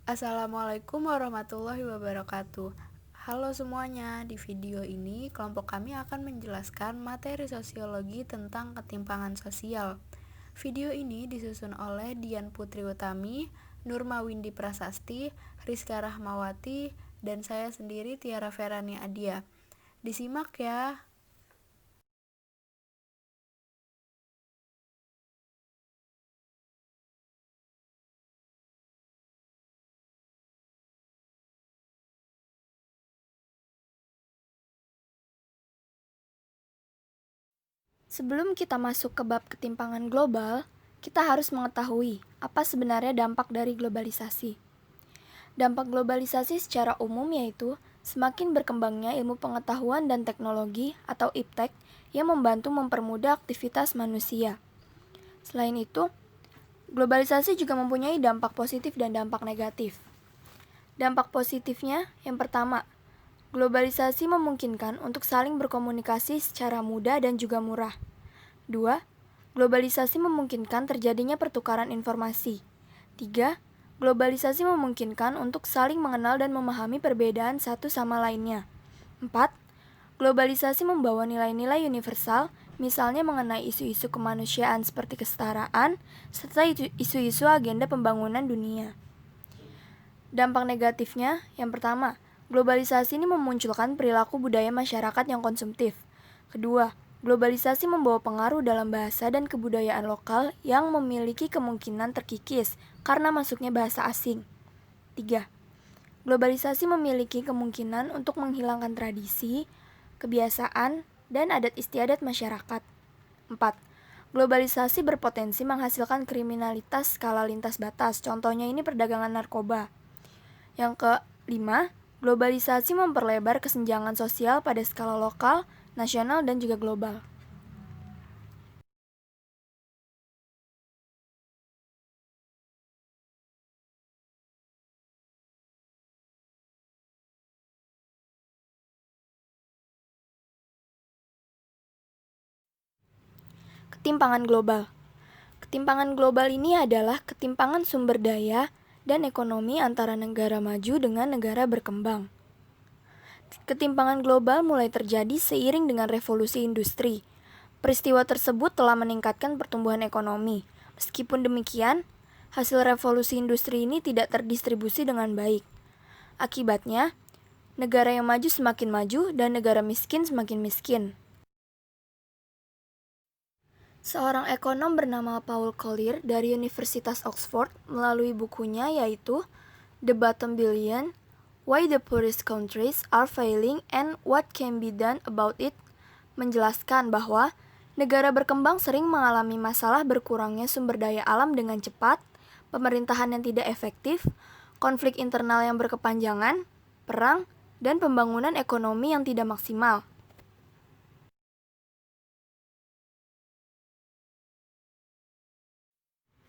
Assalamualaikum warahmatullahi wabarakatuh. Halo semuanya, di video ini kelompok kami akan menjelaskan materi sosiologi tentang ketimpangan sosial. Video ini disusun oleh Dian Putri Utami, Nurma Windy Prasasti, Rizka Rahmawati, dan saya sendiri Tiara Ferani Adia. Disimak ya. Sebelum kita masuk ke bab ketimpangan global, kita harus mengetahui apa sebenarnya dampak dari globalisasi. Dampak globalisasi secara umum yaitu semakin berkembangnya ilmu pengetahuan dan teknologi atau iptek yang membantu mempermudah aktivitas manusia. Selain itu, globalisasi juga mempunyai dampak positif dan dampak negatif. Dampak positifnya yang pertama, globalisasi memungkinkan untuk saling berkomunikasi secara mudah dan juga murah. 2. Globalisasi memungkinkan terjadinya pertukaran informasi. 3. Globalisasi memungkinkan untuk saling mengenal dan memahami perbedaan satu sama lainnya. 4. Globalisasi membawa nilai-nilai universal, misalnya mengenai isu-isu kemanusiaan seperti kesetaraan, serta isu-isu agenda pembangunan dunia. Dampak negatifnya, yang pertama, globalisasi ini memunculkan perilaku budaya masyarakat yang konsumtif. Kedua, globalisasi membawa pengaruh dalam bahasa dan kebudayaan lokal yang memiliki kemungkinan terkikis karena masuknya bahasa asing. 3. Globalisasi memiliki kemungkinan untuk menghilangkan tradisi, kebiasaan, dan adat istiadat masyarakat. 4. Globalisasi berpotensi menghasilkan kriminalitas skala lintas batas, contohnya ini perdagangan narkoba. Yang kelima, globalisasi memperlebar kesenjangan sosial pada skala lokal, nasional, dan juga global. Ketimpangan global. Ketimpangan global ini adalah ketimpangan sumber daya dan ekonomi antara negara maju dengan negara berkembang. Ketimpangan global mulai terjadi seiring dengan revolusi industri. Peristiwa tersebut telah meningkatkan pertumbuhan ekonomi. Meskipun demikian, hasil revolusi industri ini tidak terdistribusi dengan baik. Akibatnya, negara yang maju semakin maju dan negara miskin semakin miskin. Seorang ekonom bernama Paul Collier dari Universitas Oxford melalui bukunya yaitu The Bottom Billion, Why the Poorest Countries Are Failing and What Can Be Done About It, menjelaskan bahwa negara berkembang sering mengalami masalah berkurangnya sumber daya alam dengan cepat, pemerintahan yang tidak efektif, konflik internal yang berkepanjangan, perang, dan pembangunan ekonomi yang tidak maksimal.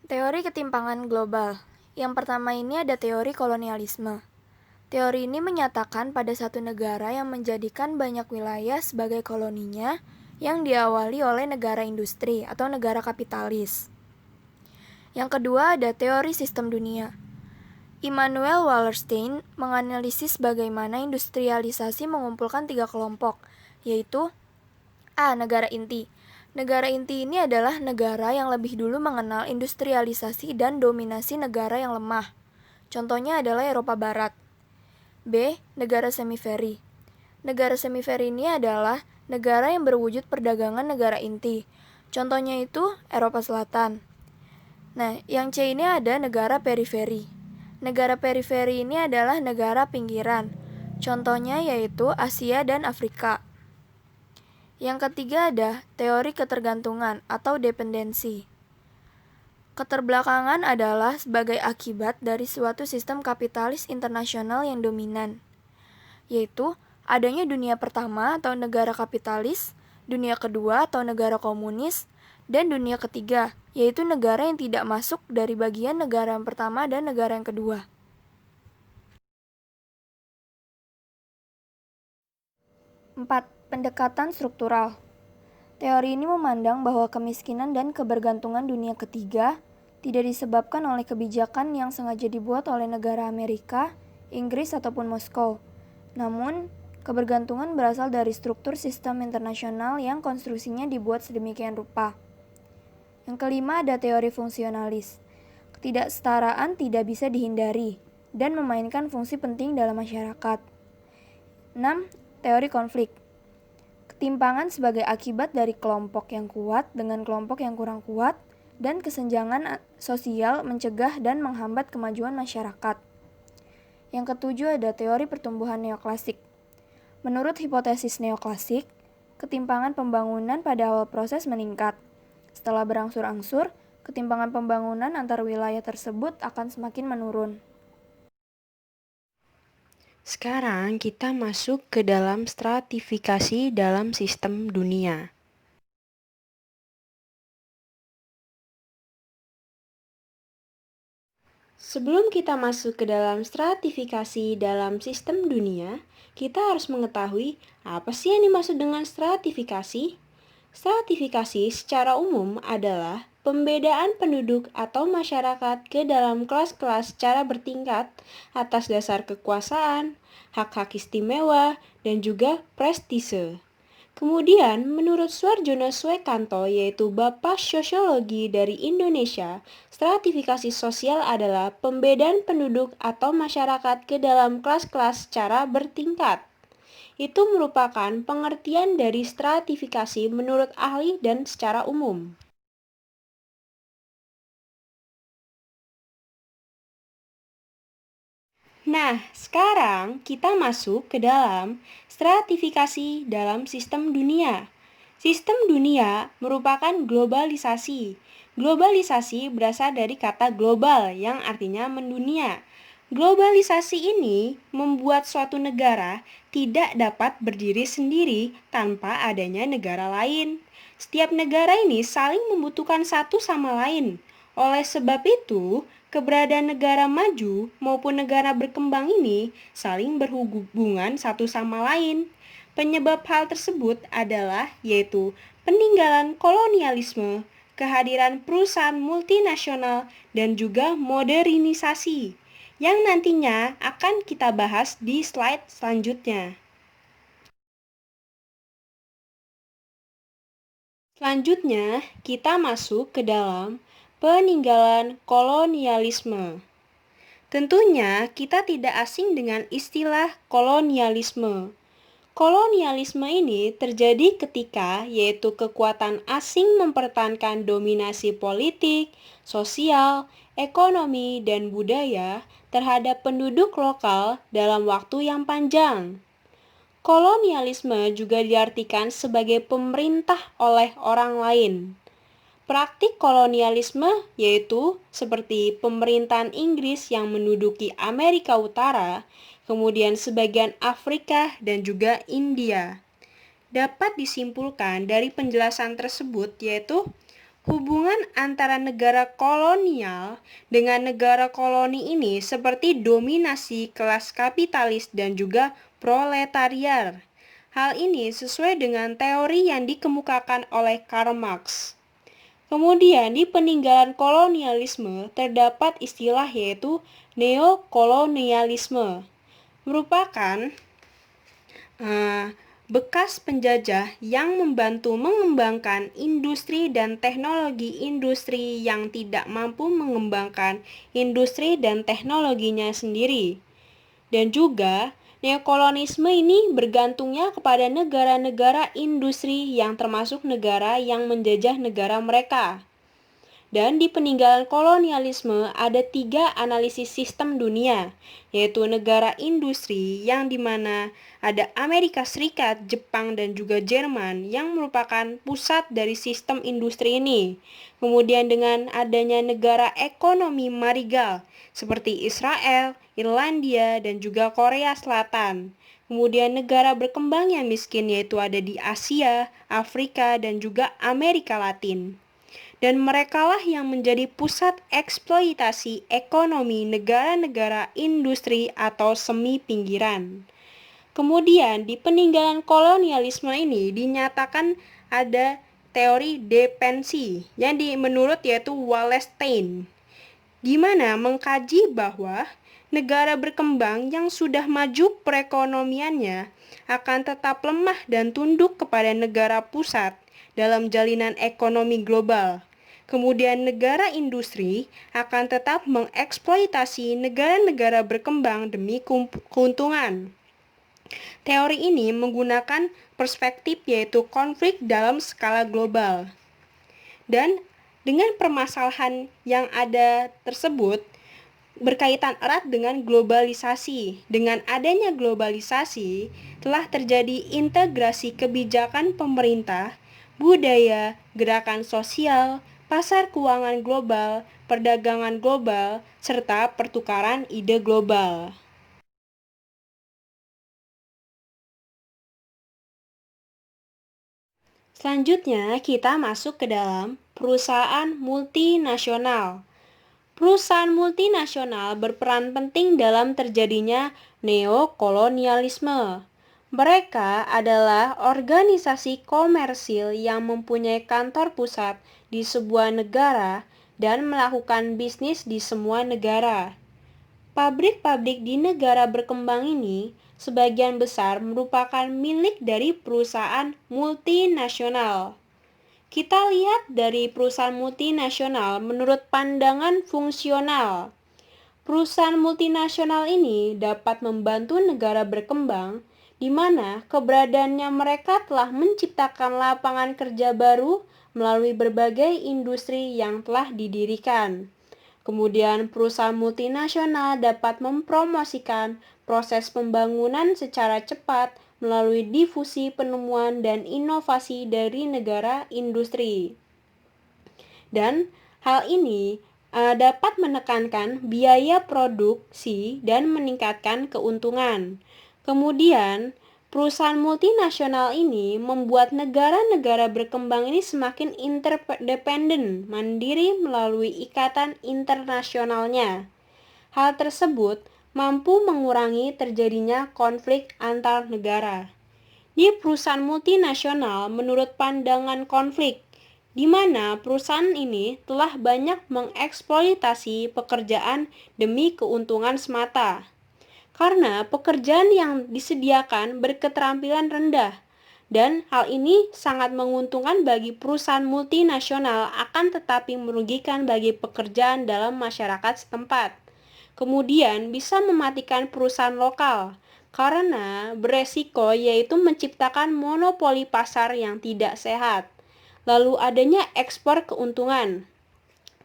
Teori ketimpangan global. Yang pertama ini ada teori kolonialisme. Teori ini menyatakan pada satu negara yang menjadikan banyak wilayah sebagai koloninya yang diawali oleh negara industri atau negara kapitalis. Yang kedua ada teori sistem dunia. Immanuel Wallerstein menganalisis bagaimana industrialisasi mengumpulkan 3 kelompok, yaitu A. Negara inti. Negara inti ini adalah negara yang lebih dulu mengenal industrialisasi dan dominasi negara yang lemah. Contohnya adalah Eropa Barat. B. Negara semiferi. Negara semiferi ini adalah negara yang berwujud perdagangan negara inti. Contohnya itu Eropa Selatan. Nah, yang C ini ada negara periferi. Negara periferi ini adalah negara pinggiran. Contohnya yaitu Asia dan Afrika. Yang ketiga ada teori ketergantungan atau dependensi. Keterbelakangan adalah sebagai akibat dari suatu sistem kapitalis internasional yang dominan, yaitu adanya dunia pertama atau negara kapitalis, dunia kedua atau negara komunis, dan dunia ketiga, yaitu negara yang tidak masuk dari bagian negara yang pertama dan negara yang kedua. 4. Pendekatan struktural. Teori ini memandang bahwa kemiskinan dan kebergantungan dunia ketiga tidak disebabkan oleh kebijakan yang sengaja dibuat oleh negara Amerika, Inggris, ataupun Moskow. Namun, kebergantungan berasal dari struktur sistem internasional yang konstruksinya dibuat sedemikian rupa. Yang kelima ada teori fungsionalis. Ketidaksetaraan tidak bisa dihindari dan memainkan fungsi penting dalam masyarakat. 6. Teori konflik. Ketimpangan sebagai akibat dari kelompok yang kuat dengan kelompok yang kurang kuat dan kesenjangan sosial mencegah dan menghambat kemajuan masyarakat. Yang ketujuh ada teori pertumbuhan neoklasik. Menurut hipotesis neoklasik, ketimpangan pembangunan pada awal proses meningkat. Setelah berangsur-angsur, ketimpangan pembangunan antar wilayah tersebut akan semakin menurun. Sekarang kita masuk ke dalam stratifikasi dalam sistem dunia. Sebelum kita masuk ke dalam stratifikasi dalam sistem dunia, kita harus mengetahui apa sih yang dimaksud dengan stratifikasi. Stratifikasi secara umum adalah pembedaan penduduk atau masyarakat ke dalam kelas-kelas secara bertingkat atas dasar kekuasaan, hak-hak istimewa, dan juga prestise. Kemudian, menurut Suarjono Swekanto, yaitu Bapak Sosiologi dari Indonesia, stratifikasi sosial adalah pembedaan penduduk atau masyarakat ke dalam kelas-kelas secara bertingkat. Itu merupakan pengertian dari stratifikasi menurut ahli dan secara umum. Nah, sekarang kita masuk ke dalam stratifikasi dalam sistem dunia. Sistem dunia merupakan globalisasi. Globalisasi berasal dari kata global yang artinya mendunia. Globalisasi ini membuat suatu negara tidak dapat berdiri sendiri tanpa adanya negara lain. Setiap negara ini saling membutuhkan satu sama lain. Oleh sebab itu, keberadaan negara maju maupun negara berkembang ini saling berhubungan satu sama lain. Penyebab hal tersebut adalah yaitu peninggalan kolonialisme, kehadiran perusahaan multinasional, dan juga modernisasi yang nantinya akan kita bahas di slide selanjutnya. Selanjutnya, kita masuk ke dalam peninggalan kolonialisme. Tentunya kita tidak asing dengan istilah kolonialisme. Kolonialisme ini terjadi ketika yaitu kekuatan asing mempertahankan dominasi politik, sosial, ekonomi, dan budaya terhadap penduduk lokal dalam waktu yang panjang. Kolonialisme juga diartikan sebagai pemerintah oleh orang lain. Praktik kolonialisme yaitu seperti pemerintahan Inggris yang menduduki Amerika Utara, kemudian sebagian Afrika dan juga India. Dapat disimpulkan dari penjelasan tersebut yaitu hubungan antara negara kolonial dengan negara koloni ini seperti dominasi kelas kapitalis dan juga proletariat. Hal ini sesuai dengan teori yang dikemukakan oleh Karl Marx. Kemudian di peninggalan kolonialisme terdapat istilah yaitu neokolonialisme. Merupakan bekas penjajah yang membantu mengembangkan industri dan teknologi industri yang tidak mampu mengembangkan industri dan teknologinya sendiri. Dan juga neokolonisme ini bergantungnya kepada negara-negara industri yang termasuk negara yang menjajah negara mereka. Dan di peninggalan kolonialisme ada 3 analisis sistem dunia, yaitu negara industri yang dimana ada Amerika Serikat, Jepang, dan juga Jerman yang merupakan pusat dari sistem industri ini. Kemudian dengan adanya negara ekonomi marigal seperti Israel, Irlandia, dan juga Korea Selatan. Kemudian negara berkembang yang miskin yaitu ada di Asia, Afrika, dan juga Amerika Latin. Dan merekalah yang menjadi pusat eksploitasi ekonomi negara-negara industri atau semi pinggiran. Kemudian di peninggalan kolonialisme ini dinyatakan ada teori dependensi yang menurut yaitu Wallerstein, di mana mengkaji bahwa negara berkembang yang sudah maju perekonomiannya akan tetap lemah dan tunduk kepada negara pusat dalam jalinan ekonomi global. Kemudian negara industri akan tetap mengeksploitasi negara-negara berkembang demi keuntungan. Teori ini menggunakan perspektif yaitu konflik dalam skala global. Dan dengan permasalahan yang ada tersebut berkaitan erat dengan globalisasi. Dengan adanya globalisasi, telah terjadi integrasi kebijakan pemerintah, budaya, gerakan sosial, pasar keuangan global, perdagangan global, serta pertukaran ide global. Selanjutnya, kita masuk ke dalam perusahaan multinasional. Perusahaan multinasional berperan penting dalam terjadinya neokolonialisme. Mereka adalah organisasi komersil yang mempunyai kantor pusat di sebuah negara dan melakukan bisnis di semua negara. Pabrik-pabrik di negara berkembang ini sebagian besar merupakan milik dari perusahaan multinasional. Kita lihat dari perusahaan multinasional menurut pandangan fungsional. Perusahaan multinasional ini dapat membantu negara berkembang, di mana keberadaannya mereka telah menciptakan lapangan kerja baru melalui berbagai industri yang telah didirikan. Kemudian perusahaan multinasional dapat mempromosikan proses pembangunan secara cepat melalui difusi penemuan dan inovasi dari negara industri. Dan hal ini dapat menekankan biaya produksi dan meningkatkan keuntungan. Kemudian, perusahaan multinasional ini membuat negara-negara berkembang ini semakin interdependen, mandiri melalui ikatan internasionalnya. Hal tersebut mampu mengurangi terjadinya konflik antar negara. Di perusahaan multinasional, menurut pandangan konflik, di mana perusahaan ini telah banyak mengeksploitasi pekerjaan demi keuntungan semata. Karena pekerjaan yang disediakan berketerampilan rendah, dan hal ini sangat menguntungkan bagi perusahaan multinasional akan tetapi merugikan bagi pekerjaan dalam masyarakat setempat. Kemudian bisa mematikan perusahaan lokal, karena beresiko yaitu menciptakan monopoli pasar yang tidak sehat. Lalu adanya ekspor keuntungan.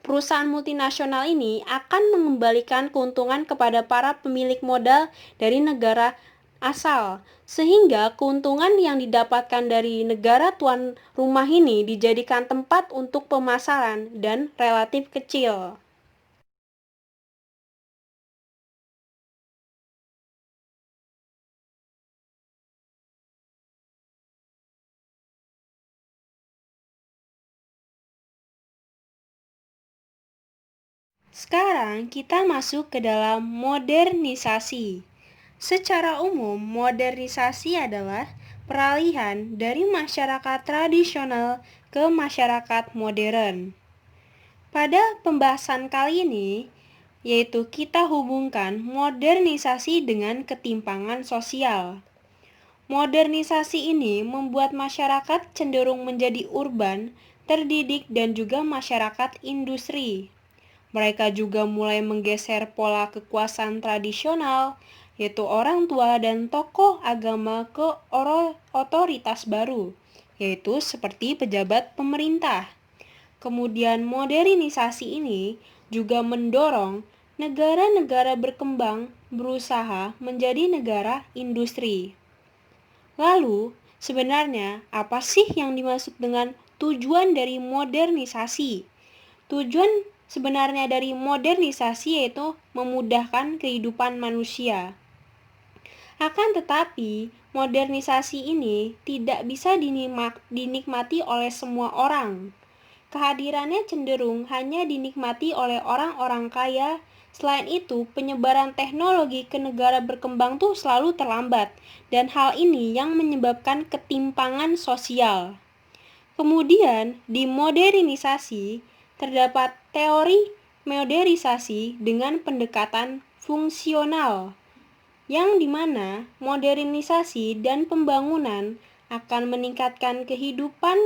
Perusahaan multinasional ini akan mengembalikan keuntungan kepada para pemilik modal dari negara asal, sehingga keuntungan yang didapatkan dari negara tuan rumah ini dijadikan tempat untuk pemasaran dan relatif kecil. Sekarang kita masuk ke dalam modernisasi. Secara umum, modernisasi adalah peralihan dari masyarakat tradisional ke masyarakat modern. Pada pembahasan kali ini, yaitu kita hubungkan modernisasi dengan ketimpangan sosial. Modernisasi ini membuat masyarakat cenderung menjadi urban, terdidik, dan juga masyarakat industri. Mereka juga mulai menggeser pola kekuasaan tradisional, yaitu orang tua dan tokoh agama ke otoritas baru, yaitu seperti pejabat pemerintah. Kemudian modernisasi ini juga mendorong negara-negara berkembang berusaha menjadi negara industri. Lalu, sebenarnya apa sih yang dimaksud dengan tujuan dari modernisasi? Tujuan sebenarnya dari modernisasi yaitu memudahkan kehidupan manusia. Akan tetapi, modernisasi ini tidak bisa dinikmati oleh semua orang. Kehadirannya cenderung hanya dinikmati oleh orang-orang kaya. Selain itu, penyebaran teknologi ke negara berkembang tuh selalu terlambat, dan hal ini yang menyebabkan ketimpangan sosial. Kemudian, di modernisasi, terdapat teori modernisasi dengan pendekatan fungsional, yang dimana modernisasi dan pembangunan akan meningkatkan kehidupan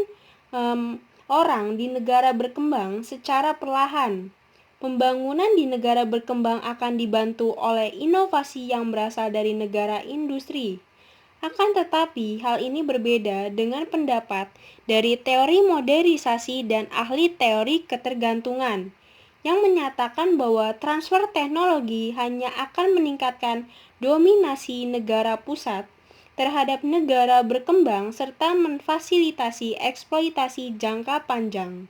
orang di negara berkembang secara perlahan. Pembangunan di negara berkembang akan dibantu oleh inovasi yang berasal dari negara industri. Akan tetapi, hal ini berbeda dengan pendapat dari teori modernisasi dan ahli teori ketergantungan, yang menyatakan bahwa transfer teknologi hanya akan meningkatkan dominasi negara pusat terhadap negara berkembang serta memfasilitasi eksploitasi jangka panjang.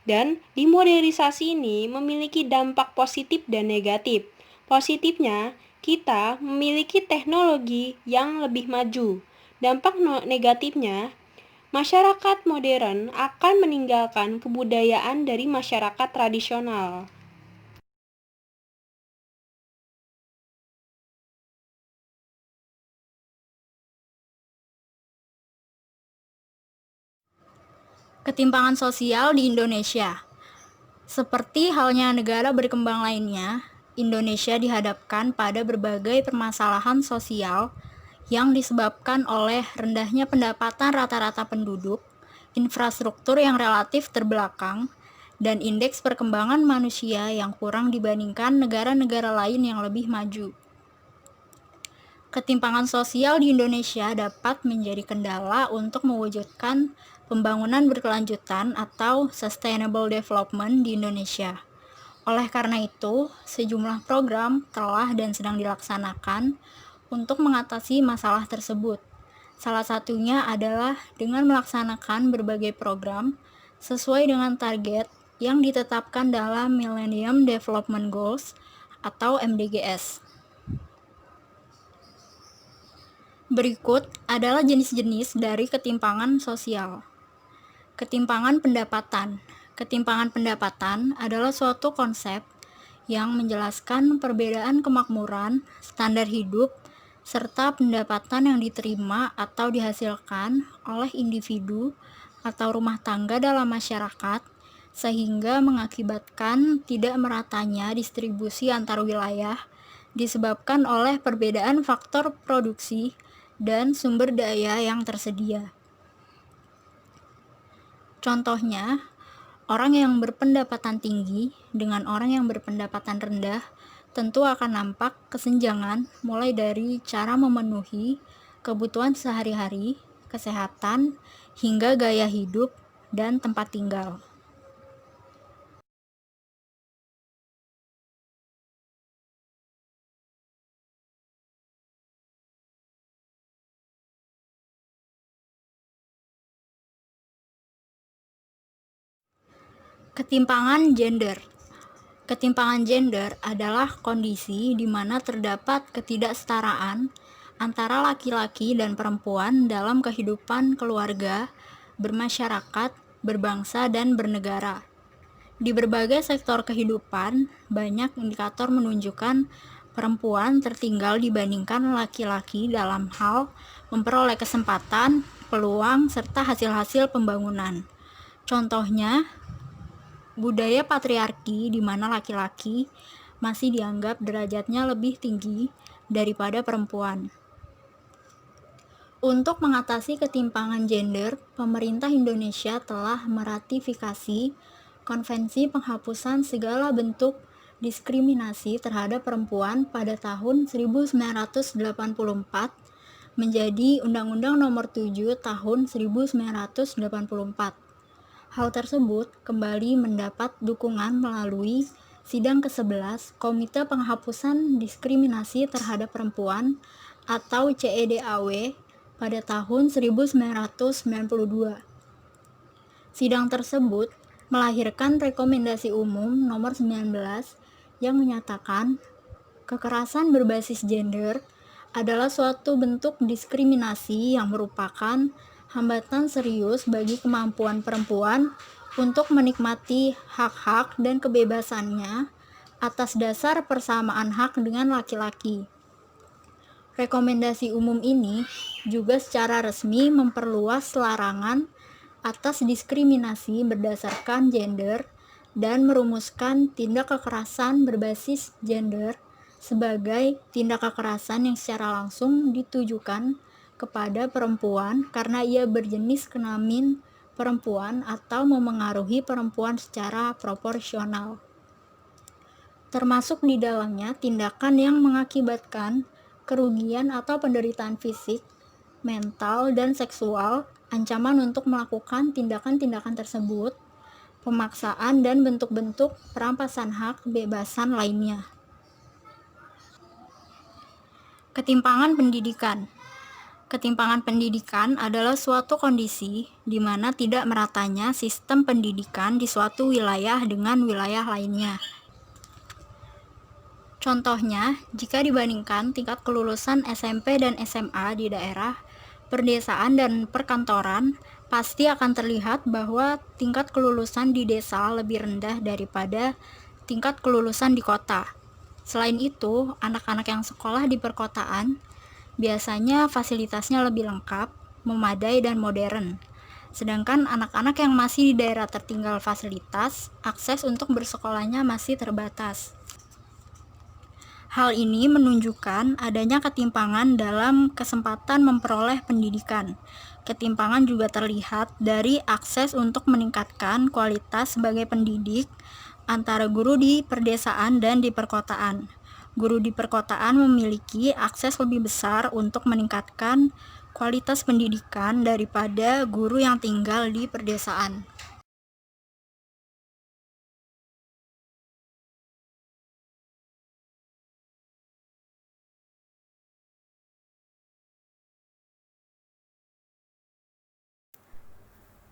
Dan dimodernisasi ini memiliki dampak positif dan negatif. Positifnya, kita memiliki teknologi yang lebih maju. Dampak negatifnya, masyarakat modern akan meninggalkan kebudayaan dari masyarakat tradisional. Ketimpangan sosial di Indonesia. Seperti halnya negara berkembang lainnya, Indonesia dihadapkan pada berbagai permasalahan sosial yang disebabkan oleh rendahnya pendapatan rata-rata penduduk, infrastruktur yang relatif terbelakang, dan indeks perkembangan manusia yang kurang dibandingkan negara-negara lain yang lebih maju. Ketimpangan sosial di Indonesia dapat menjadi kendala untuk mewujudkan pembangunan berkelanjutan atau sustainable development di Indonesia. Oleh karena itu, sejumlah program telah dan sedang dilaksanakan untuk mengatasi masalah tersebut. Salah satunya adalah dengan melaksanakan berbagai program sesuai dengan target yang ditetapkan dalam Millennium Development Goals atau MDGs. Berikut adalah jenis-jenis dari ketimpangan sosial. Ketimpangan pendapatan. Ketimpangan pendapatan adalah suatu konsep yang menjelaskan perbedaan kemakmuran, standar hidup, serta pendapatan yang diterima atau dihasilkan oleh individu atau rumah tangga dalam masyarakat, sehingga mengakibatkan tidak meratanya distribusi antar wilayah disebabkan oleh perbedaan faktor produksi dan sumber daya yang tersedia. Contohnya, orang yang berpendapatan tinggi dengan orang yang berpendapatan rendah tentu akan nampak kesenjangan mulai dari cara memenuhi kebutuhan sehari-hari, kesehatan, hingga gaya hidup dan tempat tinggal. Ketimpangan gender. Ketimpangan gender adalah kondisi di mana terdapat ketidaksetaraan antara laki-laki dan perempuan dalam kehidupan keluarga, bermasyarakat, berbangsa, dan bernegara. Di berbagai sektor kehidupan, banyak indikator menunjukkan perempuan tertinggal dibandingkan laki-laki dalam hal memperoleh kesempatan, peluang, serta hasil-hasil pembangunan. Contohnya, budaya patriarki di mana laki-laki masih dianggap derajatnya lebih tinggi daripada perempuan. Untuk mengatasi ketimpangan gender, pemerintah Indonesia telah meratifikasi Konvensi Penghapusan Segala Bentuk Diskriminasi Terhadap Perempuan pada tahun 1984 menjadi Undang-Undang Nomor 7 Tahun 1984. Hal tersebut kembali mendapat dukungan melalui Sidang ke-11 Komite Penghapusan Diskriminasi Terhadap Perempuan atau CEDAW pada tahun 1992. Sidang tersebut melahirkan Rekomendasi Umum Nomor 19 yang menyatakan kekerasan berbasis gender adalah suatu bentuk diskriminasi yang merupakan hambatan serius bagi kemampuan perempuan untuk menikmati hak-hak dan kebebasannya atas dasar persamaan hak dengan laki-laki. Rekomendasi umum ini juga secara resmi memperluas larangan atas diskriminasi berdasarkan gender dan merumuskan tindak kekerasan berbasis gender sebagai tindak kekerasan yang secara langsung ditujukan kepada perempuan karena ia berjenis kelamin perempuan atau memengaruhi perempuan secara proporsional. Termasuk di dalamnya tindakan yang mengakibatkan kerugian atau penderitaan fisik, mental, dan seksual, ancaman untuk melakukan tindakan-tindakan tersebut, pemaksaan, dan bentuk-bentuk perampasan hak kebebasan lainnya. Ketimpangan pendidikan. Ketimpangan pendidikan adalah suatu kondisi di mana tidak meratanya sistem pendidikan di suatu wilayah dengan wilayah lainnya. Contohnya, jika dibandingkan tingkat kelulusan SMP dan SMA di daerah, perdesaan dan perkantoran, pasti akan terlihat bahwa tingkat kelulusan di desa lebih rendah daripada tingkat kelulusan di kota. Selain itu, anak-anak yang sekolah di perkotaan biasanya fasilitasnya lebih lengkap, memadai, dan modern. Sedangkan anak-anak yang masih di daerah tertinggal fasilitas, akses untuk bersekolahnya masih terbatas. Hal ini menunjukkan adanya ketimpangan dalam kesempatan memperoleh pendidikan. Ketimpangan juga terlihat dari akses untuk meningkatkan kualitas sebagai pendidik antara guru di perdesaan dan di perkotaan. Guru di perkotaan memiliki akses lebih besar untuk meningkatkan kualitas pendidikan daripada guru yang tinggal di perdesaan.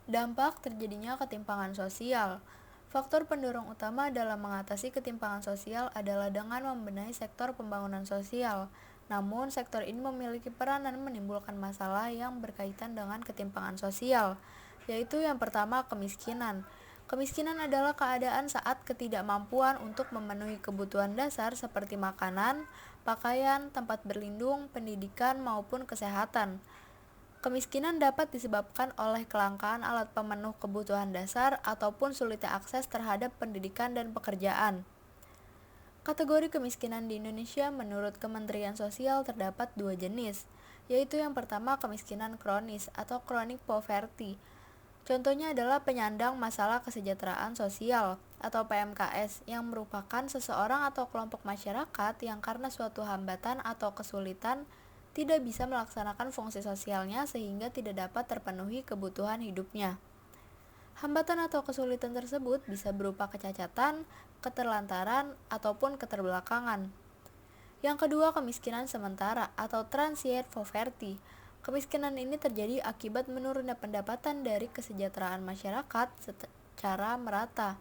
Dampak terjadinya ketimpangan sosial. Faktor pendorong utama dalam mengatasi ketimpangan sosial adalah dengan membenahi sektor pembangunan sosial. Namun, sektor ini memiliki peranan menimbulkan masalah yang berkaitan dengan ketimpangan sosial, yaitu yang pertama, kemiskinan. Kemiskinan adalah keadaan saat ketidakmampuan untuk memenuhi kebutuhan dasar seperti makanan, pakaian, tempat berlindung, pendidikan, maupun kesehatan. Kemiskinan dapat disebabkan oleh kelangkaan alat pemenuh kebutuhan dasar ataupun sulitnya akses terhadap pendidikan dan pekerjaan. Kategori kemiskinan di Indonesia menurut Kementerian Sosial terdapat dua jenis, yaitu yang pertama kemiskinan kronis atau chronic poverty. Contohnya adalah penyandang masalah kesejahteraan sosial atau PMKS yang merupakan seseorang atau kelompok masyarakat yang karena suatu hambatan atau kesulitan tidak bisa melaksanakan fungsi sosialnya sehingga tidak dapat terpenuhi kebutuhan hidupnya. Hambatan atau kesulitan tersebut bisa berupa kecacatan, keterlantaran, ataupun keterbelakangan. Yang kedua, kemiskinan sementara atau transient poverty. Kemiskinan ini terjadi akibat menurunnya pendapatan dari kesejahteraan masyarakat secara merata.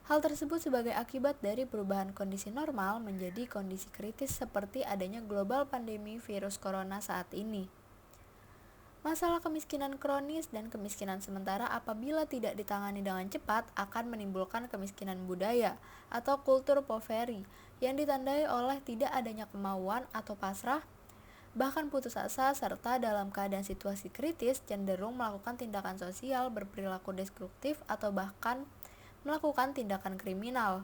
Hal tersebut sebagai akibat dari perubahan kondisi normal menjadi kondisi kritis seperti adanya global pandemi virus corona saat ini. Masalah kemiskinan kronis dan kemiskinan sementara apabila tidak ditangani dengan cepat akan menimbulkan kemiskinan budaya atau kultur poverty yang ditandai oleh tidak adanya kemauan atau pasrah, bahkan putus asa, serta dalam keadaan situasi kritis cenderung melakukan tindakan sosial berperilaku destruktif atau bahkan melakukan tindakan kriminal.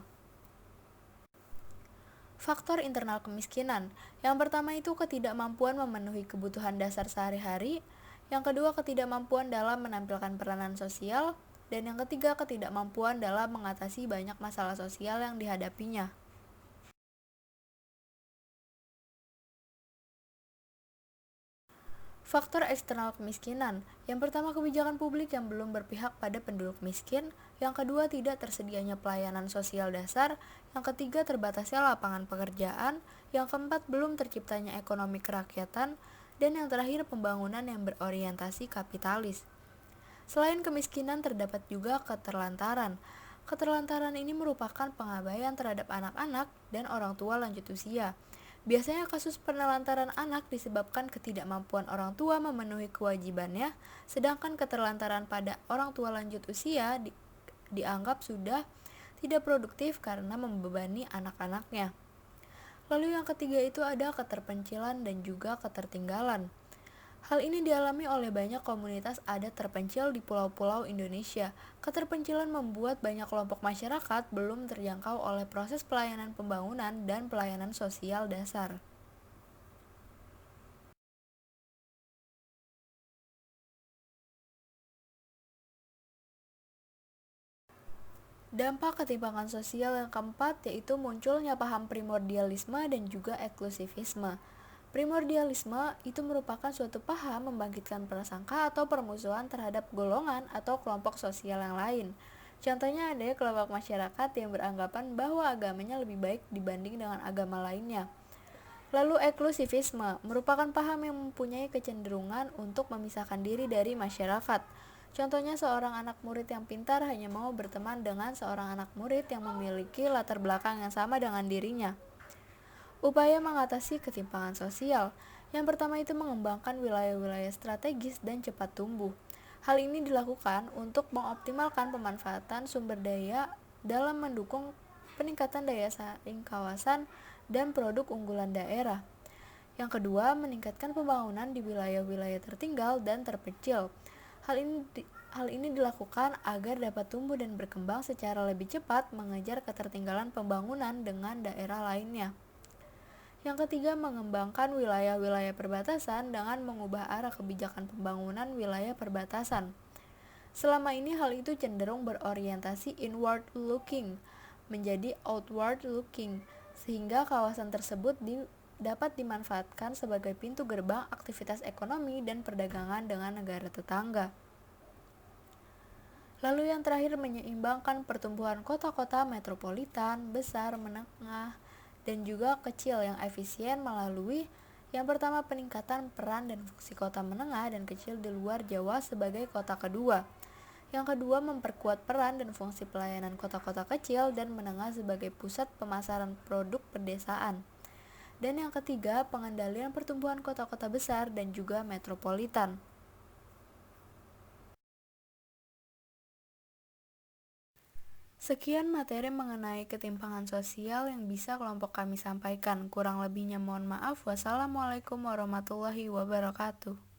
Faktor internal kemiskinan. Yang pertama itu ketidakmampuan memenuhi kebutuhan dasar sehari-hari, yang kedua ketidakmampuan dalam menampilkan peranan sosial, dan yang ketiga ketidakmampuan dalam mengatasi banyak masalah sosial yang dihadapinya. Faktor eksternal kemiskinan. Yang pertama, kebijakan publik yang belum berpihak pada penduduk miskin. Yang kedua, tidak tersedianya pelayanan sosial dasar. Yang ketiga, terbatasnya lapangan pekerjaan. Yang keempat, belum terciptanya ekonomi kerakyatan. Dan yang terakhir, pembangunan yang berorientasi kapitalis. Selain kemiskinan, terdapat juga keterlantaran. Keterlantaran ini merupakan pengabaian terhadap anak-anak dan orang tua lanjut usia. Biasanya kasus penelantaran anak disebabkan ketidakmampuan orang tua memenuhi kewajibannya, sedangkan keterlantaran pada orang tua lanjut usia dianggap sudah tidak produktif karena membebani anak-anaknya. Lalu yang ketiga itu ada keterpencilan dan juga ketertinggalan. Hal ini dialami oleh banyak komunitas adat terpencil di pulau-pulau Indonesia. Keterpencilan membuat banyak kelompok masyarakat belum terjangkau oleh proses pelayanan pembangunan dan pelayanan sosial dasar. Dampak ketimpangan sosial yang keempat yaitu munculnya paham primordialisme dan juga eksklusivisme. Primordialisme itu merupakan suatu paham membangkitkan prasangka atau permusuhan terhadap golongan atau kelompok sosial yang lain. Contohnya ada kelompok masyarakat yang beranggapan bahwa agamanya lebih baik dibanding dengan agama lainnya. Lalu eksklusivisme merupakan paham yang mempunyai kecenderungan untuk memisahkan diri dari masyarakat. Contohnya seorang anak murid yang pintar hanya mau berteman dengan seorang anak murid yang memiliki latar belakang yang sama dengan dirinya. Upaya mengatasi ketimpangan sosial. Yang pertama itu mengembangkan wilayah-wilayah strategis dan cepat tumbuh. Hal ini dilakukan untuk mengoptimalkan pemanfaatan sumber daya dalam mendukung peningkatan daya saing kawasan dan produk unggulan daerah. Yang kedua, meningkatkan pembangunan di wilayah-wilayah tertinggal dan terpencil. Hal ini dilakukan agar dapat tumbuh dan berkembang secara lebih cepat mengejar ketertinggalan pembangunan dengan daerah lainnya. Yang ketiga, mengembangkan wilayah-wilayah perbatasan dengan mengubah arah kebijakan pembangunan wilayah perbatasan. Selama ini hal itu cenderung berorientasi inward looking menjadi outward looking, sehingga kawasan tersebut dapat dimanfaatkan sebagai pintu gerbang aktivitas ekonomi dan perdagangan dengan negara tetangga. Lalu yang terakhir, menyeimbangkan pertumbuhan kota-kota metropolitan, besar, menengah, dan juga kecil yang efisien melalui yang pertama, peningkatan peran dan fungsi kota menengah dan kecil di luar Jawa sebagai kota kedua. Yang kedua, memperkuat peran dan fungsi pelayanan kota-kota kecil dan menengah sebagai pusat pemasaran produk pedesaan. Dan yang ketiga, pengendalian pertumbuhan kota-kota besar dan juga metropolitan. Sekian materi mengenai ketimpangan sosial yang bisa kelompok kami sampaikan. Kurang lebihnya mohon maaf. Wassalamualaikum warahmatullahi wabarakatuh.